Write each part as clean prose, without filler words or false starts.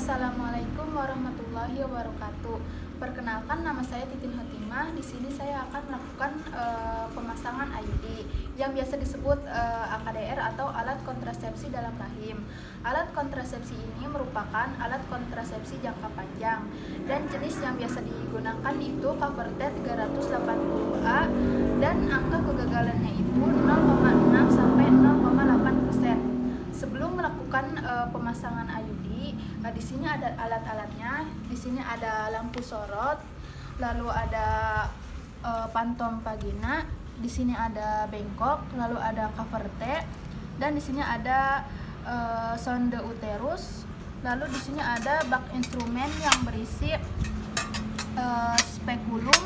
Assalamualaikum warahmatullahi wabarakatuh. Perkenalkan, nama saya Titin Hotimah. Di sini saya akan melakukan pemasangan IUD yang biasa disebut AKDR atau alat kontrasepsi dalam rahim. Alat kontrasepsi ini merupakan alat kontrasepsi jangka panjang dan jenis yang biasa digunakan itu Covertech 380A dan angka kegagalannya itu 0,6 sampai 0,8%. Sebelum melakukan pemasangan IUD, di sini ada alat-alatnya. Di sini ada lampu sorot, lalu ada pantom vagina, di sini ada bengkok, lalu ada Covertech, dan di sini ada sonde uterus. Lalu di sini ada bak instrumen yang berisi spekulum,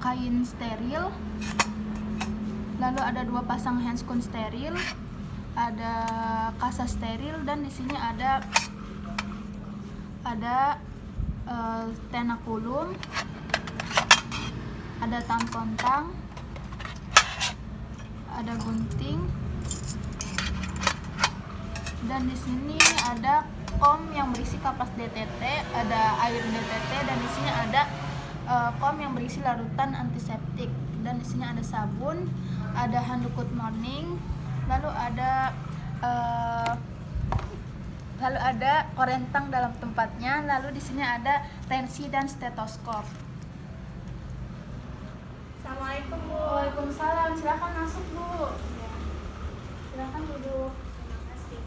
kain steril. Lalu ada 2 pasang handscone steril, ada kasa steril, dan di sini ada tenakulum, ada tampon tang, ada gunting, dan di sini ada kom yang berisi kapas DTT, ada air DTT, dan di sini ada kom yang berisi larutan antiseptik, dan di sini ada sabun, ada handuk good morning, lalu ada korentang dalam tempatnya, lalu di sini ada tensi dan stetoskop. Assalamualaikum Bu. Waalaikumsalam, silakan masuk Bu. Silakan duduk. Terima kasih.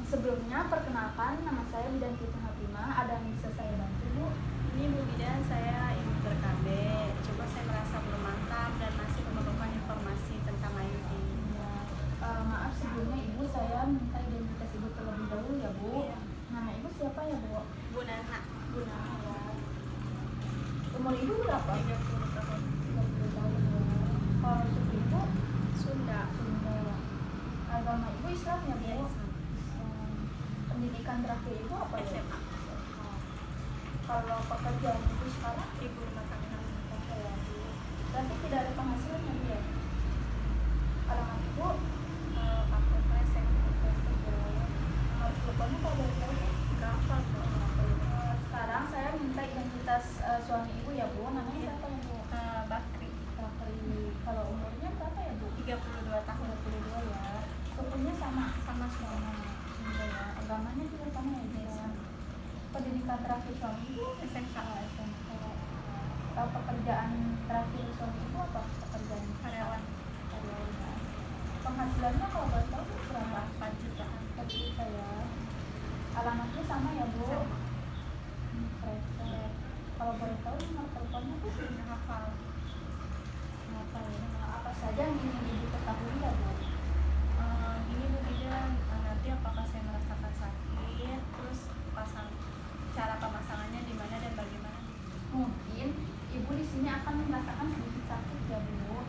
Sebelumnya perkenalkan, nama saya Bidan Titin Hotimah. Ada yang bisa saya bantu Bu? Ini Bu Bidan, saya ibu ber-KB. Coba saya merasa belum mantap dan masih memerlukan informasi tentang IUD. Maaf sebelumnya Ibu, saya minta identitas Ibu terlebih dahulu ya Bu. Iya. Nama Ibu siapa ya Bu? Bu Nana. Bu Nana ya. Umur Ibu berapa? 30 tahun. 30 tahun ya. Kalau suku Ibu? Sunda. Sunda. Agama Ibu Islam ya Bu? Iya, Islam. Pendidikan terakhir Ibu apa ya? SMA. Kalau pekerjaan Ibu sekarang? Ibu rumah tangga. Apa ya Bu? Berarti tidak ada penghasilan ya Bu ya? Alamat Ibu? Kampung Kresek. Nomor teleponnya kalau boleh tahu Bu? Gak hafal Bu. Sekarang saya minta identitas suami Ibu ya Bu. Namanya Iya. siapa ya Bu? Bakri. Bakri. Kalau umurnya berapa ya Bu? 32 tahun. 32 ya. Sukunya sama semua. Sunda ya. Agamanya juga sama ya Bu. Iya. Pendidikan terakhir suami Ibu SMK. SMK. Pekerjaan terakhir suami Ibu apa? Pekerjaan Karyawan. karyawan ya. Penghasilannya kalau boleh tahu Bu, berapa? 4 jutaan. 4 juta ya. Alamatnya sama ya Bu? Sama. Kresek. Kalau boleh tahu nomor teleponnya Bu? Gak hafal. Apa ya? Apa saja yang ingin Ibu ketahui ya Bu? Ini Bu Bidan, nanti apakah saya merasakan sakit, terus cara pemasangannya di mana dan bagaimana? Mungkin Ibu di sini akan merasakan sedikit sakit ya Bu,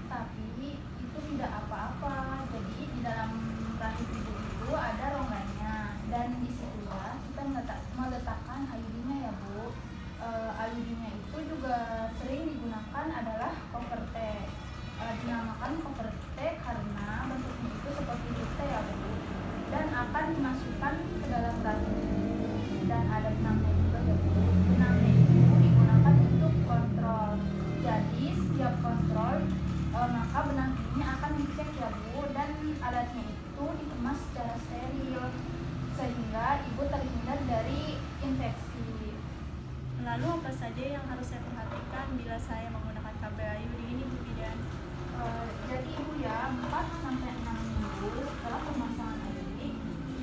tapi itu tidak apa-apa. Jadi di dalam rahim Ibu itu ada rongganya, dan disitulah kita meletakkan IUD-nya ya Bu. IUD-nya itu juga sering digunakan adalah Covertech. Dinamakan Covertech karena bentuknya itu seperti T ya Bu, dan akan dimasukkan ke dalam rahim, dan ada benangnya juga ya Bu. Benangnya itu digunakan untuk kontrol. Jadi setiap kontrol maka benang ini akan dicek ya Bu, dan alatnya itu dikemas secara steril sehingga Ibu terhindar dari infeksi. Lalu apa saja yang harus saya perhatikan bila saya menggunakan kabel IUD ini Bu Bidan? Jadi Ibu ya 4 sampai 6 minggu setelah pemasangan IUD,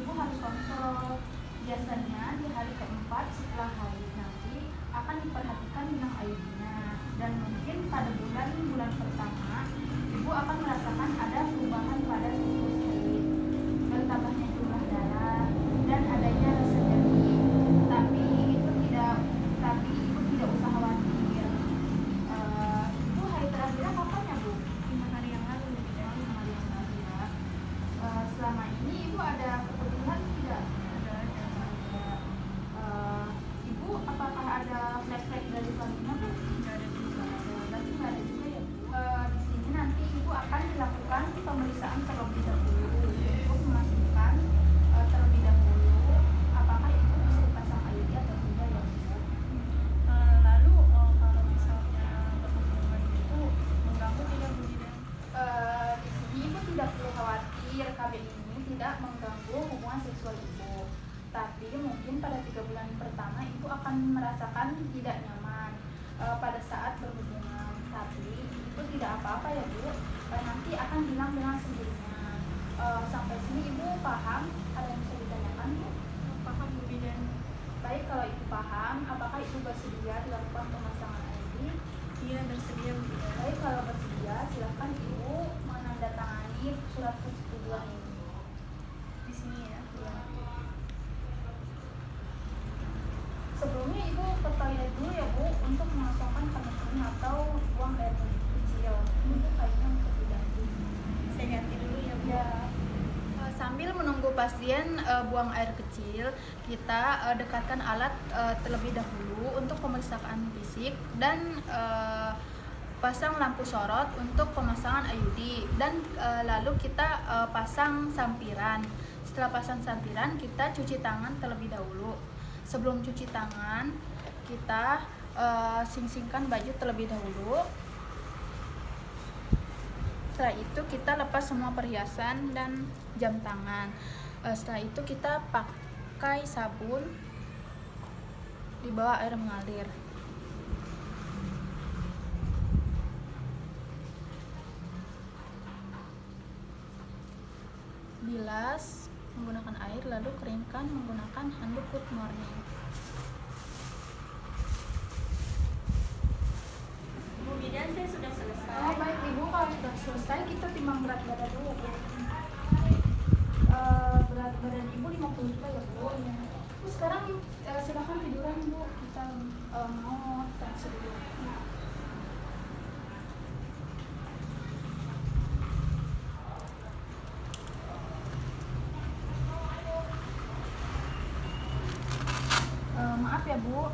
Ibu harus kontrol. Biasanya di hari keempat setelah haid nanti akan diperhatikan benang IUD-nya, dan mungkin pada bulan pertama Ibu akan merasakan ada perubahan pada siklus haid, bertambahnya jumlah darah, dan adanya rasa nyeri. Tapi Ibu tidak usah khawatir. Ibu haid terakhirnya kapan ya Bu? 5 hari yang lalu Bu Bidan. Selama ini Ibu ada kebutuhan tidak? Ibu apakah ada flek-flek dari suaminya Bu? Nggak ada juga. Berarti nggak ada juga ya Bu? Di sini nanti Ibu akan dilakukan pemeriksaan terlebih dahulu untuk si RKB ini tidak mengganggu hubungan seksual ibu. Tapi mungkin pada 3 bulan pertama ibu akan merasakan tidak nyaman pada saat berhubungan. Tapi itu tidak apa-apa ya Bu, nanti akan hilang dengan sendirinya. Sampai sini ibu paham? Ada yang bisa ditanyakan Bu? Paham Bu Bidan. Baik, kalau ibu paham, apakah ibu bersedia dilakukan pemasangan IUD? Iya, bersedia Bu Bidan. Baik, kalau bersedia silakan ibu menandatangani surat persetujuan ini. Di sini ya. Ya. Sebelumnya ibu ke toilet dulu ya Bu untuk mengosongkan kandungan atau buang air kecil. Ini Bu kayaknya untuk diganti. Saya ganti dulu ya Bu. Ya. Sambil menunggu pasien buang air kecil, kita dekatkan alat terlebih dahulu untuk pemeriksaan fisik dan pasang lampu sorot untuk pemasangan IUD dan lalu kita pasang sampiran. Setelah pasang sampiran, kita cuci tangan terlebih dahulu. Sebelum cuci tangan, kita sing-singkan baju terlebih dahulu. Setelah itu kita lepas semua perhiasan dan jam tangan. Setelah itu kita pakai sabun di bawah air mengalir. Bilas menggunakan air lalu keringkan menggunakan handuk Good Morning. Bu Bidan, saya sudah selesai. Oh baik ibu, kalau sudah selesai kita timbang berat badan dulu Bu. Berat badan ibu 50 kilo ya Bu. Bu sekarang silakan tiduran Bu, kita mau tensi dulu. Maaf ya Bu.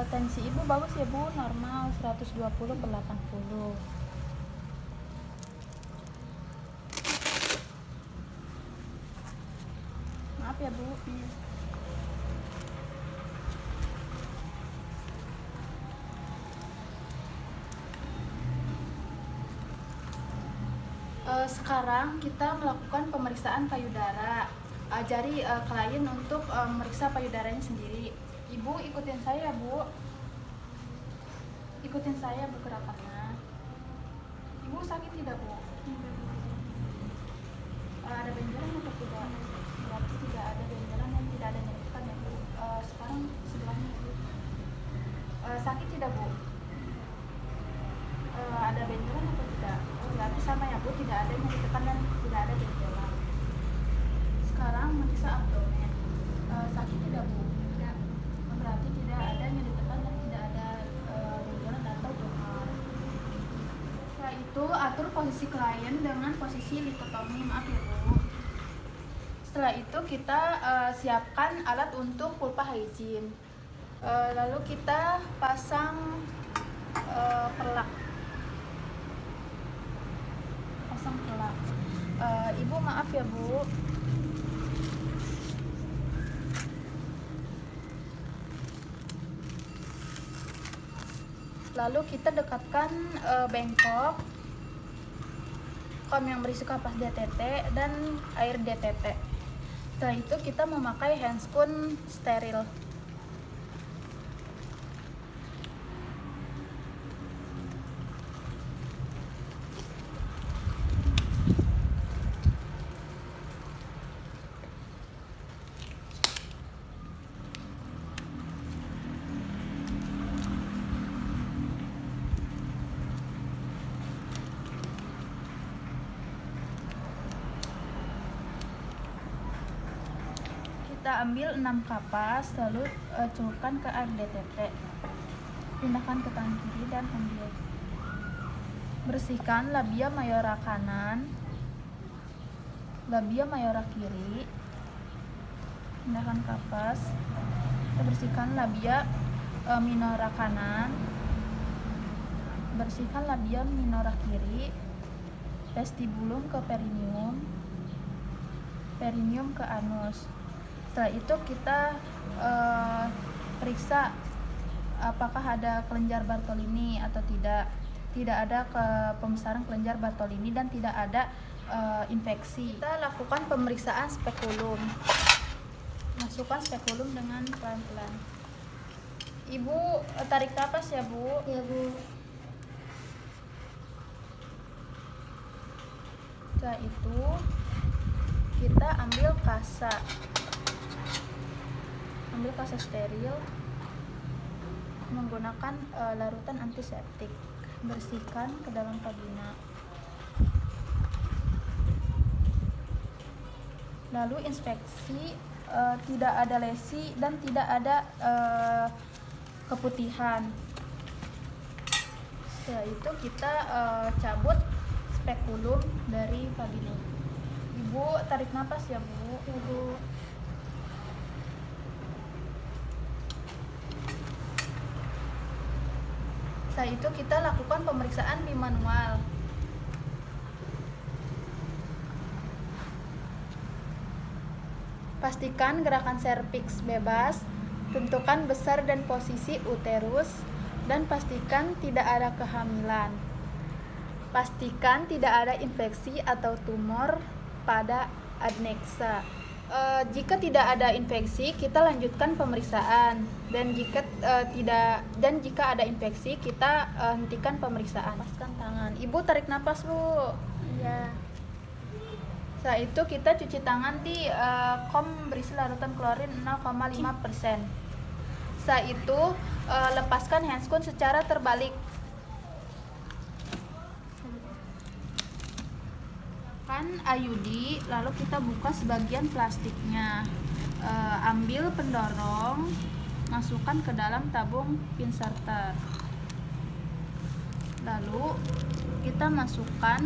Tensi ibu bagus ya Bu, normal 120/80. Maaf ya Bu. Sekarang kita melakukan pemeriksaan payudara. Ajari klien untuk memeriksa payudaranya sendiri. Ibu ikutin saya Bu. Ikutin saya Bu gerakannya. Ibu sakit tidak Bu? Ada benjolan atau tidak? Berarti tidak ada benjolan dan tidak ada nyeritan ya Bu. Sekarang sebelahnya Bu. Sakit tidak Bu? Ada benjolan atau tidak? Berarti sama ya Bu, tidak ada nyeri tekan dan tidak ada benjolan. Sekarang meriksa abdomen. Sakit tidak Bu? Tidak. Berarti tidak ada nyeri tekan dan tidak ada benjolan atau donor. Setelah itu atur posisi klien dengan posisi likotomi. Maaf ya Bu. Setelah itu kita siapkan alat untuk vulva hygiene. Lalu kita pasang pelak. Pasang pelak. Ibu maaf ya Bu. Lalu kita dekatkan bengkok, kom yang berisi kapas DTT dan air DTT. Setelah itu kita memakai handscoon steril. Kita ambil 6 kapas, lalu celupkan ke air DTT. Pindahkan ke tangan kiri dan ambil. Bersihkan labia mayora kanan, labia mayora kiri. Pindahkan kapas. Kita bersihkan labia minora kanan. Bersihkan labia minora kiri. Vestibulum ke perineum. Perineum ke anus. Setelah itu kita periksa apakah ada kelenjar Bartolini atau tidak. Tidak ada pembesaran kelenjar Bartolini dan tidak ada infeksi. Kita lakukan pemeriksaan spekulum. Masukkan spekulum dengan pelan-pelan. Ibu tarik napas ya, Bu. Ya, Bu. Setelah itu kita ambil kasa. Ambil kasa steril menggunakan larutan antiseptik. Bersihkan ke dalam vagina. Lalu inspeksi, tidak ada lesi dan tidak ada keputihan. Setelah itu kita cabut spekulum dari vagina. Ibu tarik napas ya, Bu. Ya, Bu. Setelah itu kita lakukan pemeriksaan bimanual. Pastikan gerakan serviks bebas, tentukan besar dan posisi uterus, dan pastikan tidak ada kehamilan. Pastikan tidak ada infeksi atau tumor pada adnexa. Jika tidak ada infeksi, kita lanjutkan pemeriksaan, dan jika ada infeksi, kita hentikan pemeriksaan. Lepaskan tangan. Ibu tarik napas, Bu. Iya. Setelah itu kita cuci tangan di kom berisi larutan klorin 0,5%. Setelah itu lepaskan handscoon secara terbalik. IUD, lalu kita buka sebagian plastiknya. Ambil pendorong, masukkan ke dalam tabung pinserter. Lalu kita masukkan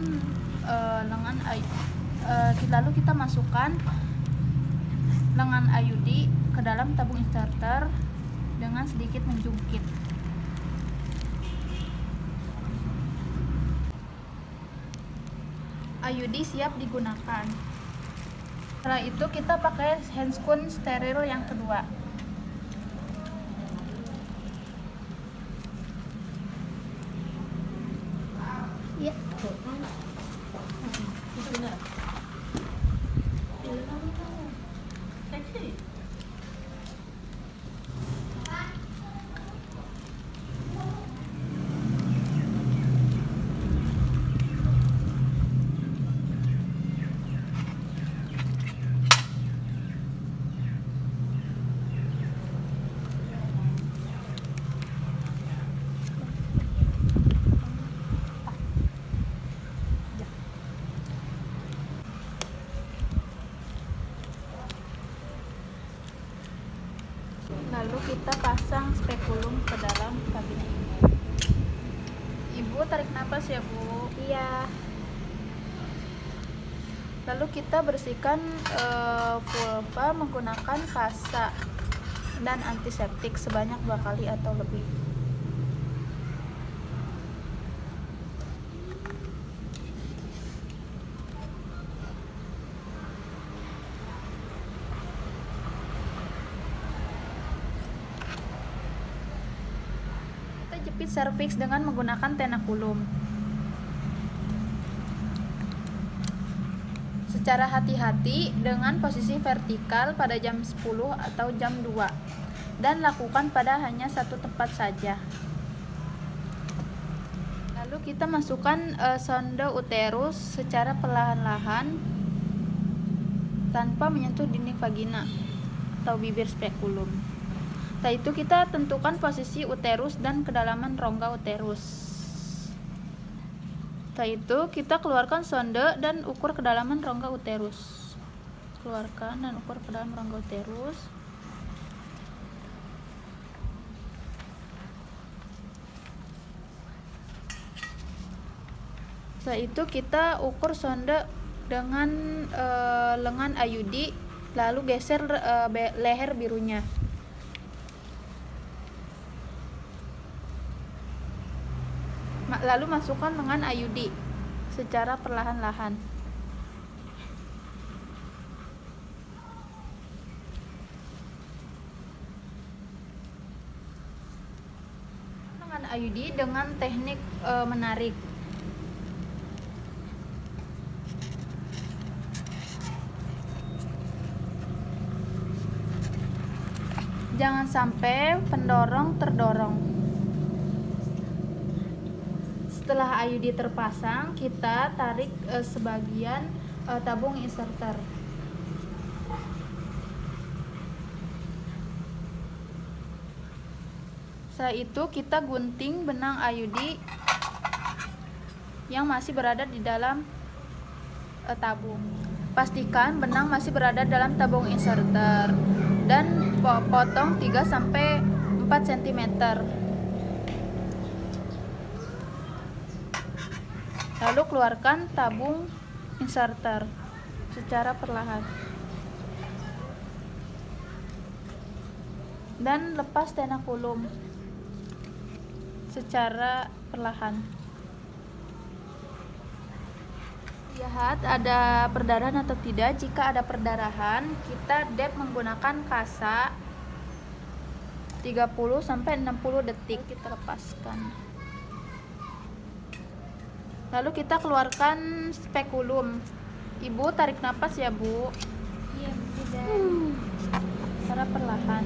lengan IUD ke dalam tabung inserter dengan sedikit menjungkit. IUD siap digunakan. Setelah itu kita pakai handscoon steril yang kedua. Iya. Lalu kita pasang spekulum ke dalam vagina. Ibu tarik napas ya, Bu. Iya. Lalu kita bersihkan vulva menggunakan kasa dan antiseptik sebanyak 2 kali atau lebih. Kita jepit serviks dengan menggunakan tenakulum. Secara hati-hati dengan posisi vertikal pada jam 10 atau jam 2, dan lakukan pada hanya satu tempat saja. Lalu kita masukkan sonde uterus secara perlahan-lahan tanpa menyentuh dinding vagina atau bibir spekulum. Setelah itu kita tentukan posisi uterus dan kedalaman rongga uterus. Setelah itu kita keluarkan sonde dan ukur kedalaman rongga uterus. Keluarkan dan ukur kedalaman rongga uterus. Setelah itu kita ukur sonde dengan lengan ayudi, lalu geser leher birunya. Lalu masukkan lengan ayudi secara perlahan-lahan. Lengan ayudi dengan teknik menarik. Jangan sampai pendorong terdorong. Setelah ayudi terpasang, kita tarik sebagian tabung inserter. Setelah itu kita gunting benang ayudi yang masih berada di dalam tabung. Pastikan benang masih berada dalam tabung inserter dan potong 3-4 cm. Lalu keluarkan tabung inserter secara perlahan. Dan lepas tenakulum secara perlahan. Lihat ada perdarahan atau tidak. Jika ada perdarahan, kita dep menggunakan kasa 30-60 detik. Kita lepaskan. Lalu kita keluarkan spekulum. Ibu tarik napas ya, Bu. Iya, tidak. Secara perlahan.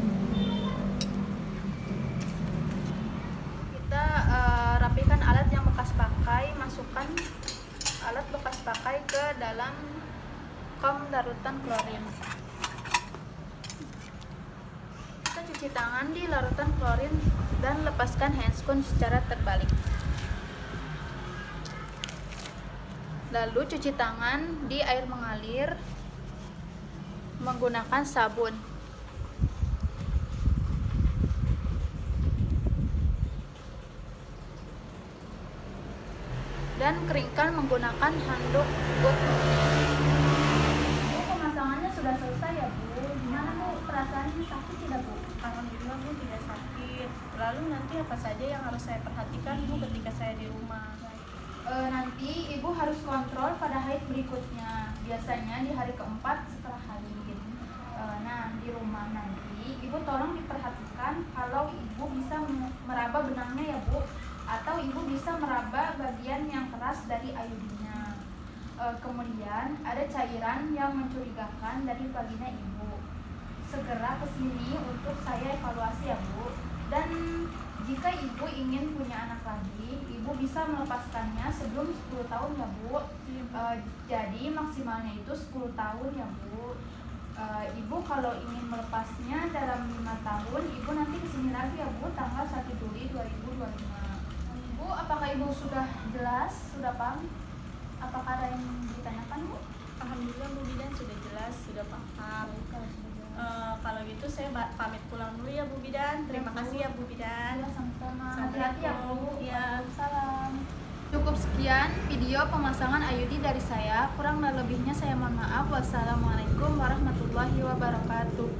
Kita rapikan alat yang bekas pakai, masukkan alat bekas pakai ke dalam kom larutan klorin. Kita cuci tangan di larutan klorin dan lepaskan handscoon secara terbalik. Lalu cuci tangan di air mengalir menggunakan sabun. Dan keringkan menggunakan handuk boot. Pemasangannya sudah selesai ya, Bu. Gimana, Bu? Perasaannya sakit tidak, Bu? Alhamdulillah, Bu, tidak sakit. Lalu nanti apa saja yang harus saya perhatikan, Bu, ketika saya di rumah? Nanti Ibu harus kontrol pada haid berikutnya. Biasanya di hari keempat setelah haid. Nah, di rumah nanti Ibu tolong diperhatikan kalau Ibu bisa meraba benangnya ya, Bu, atau Ibu bisa meraba bagian yang keras dari ayudinya. Kemudian ada cairan yang mencurigakan dari vagina Ibu. Segera ke sini untuk saya evaluasi ya, Bu. Dan jika Ibu ingin punya anak lagi, Ibu bisa melepaskannya sebelum 10 tahun ya, Bu. Jadi maksimalnya itu 10 tahun ya, Bu. Ibu kalau ingin melepasnya dalam 5 tahun, Ibu nanti kesini lagi ya, Bu, tanggal 1 Juli 2025. Bu, apakah Ibu sudah jelas, sudah paham? Apakah ada yang ditanyakan, Bu? Alhamdulillah, Bu Bidan sudah jelas, sudah paham. Kalau gitu saya pamit pulang dulu ya, Bu Bidan. Terima kasih ya, Bu Bidan. Ya, sama-sama. Hati-hati ya, Bu. Ya. Salam. Cukup sekian video pemasangan ayudi dari saya. Kurang dan lebihnya saya mohon maaf. Wassalamualaikum warahmatullahi wabarakatuh.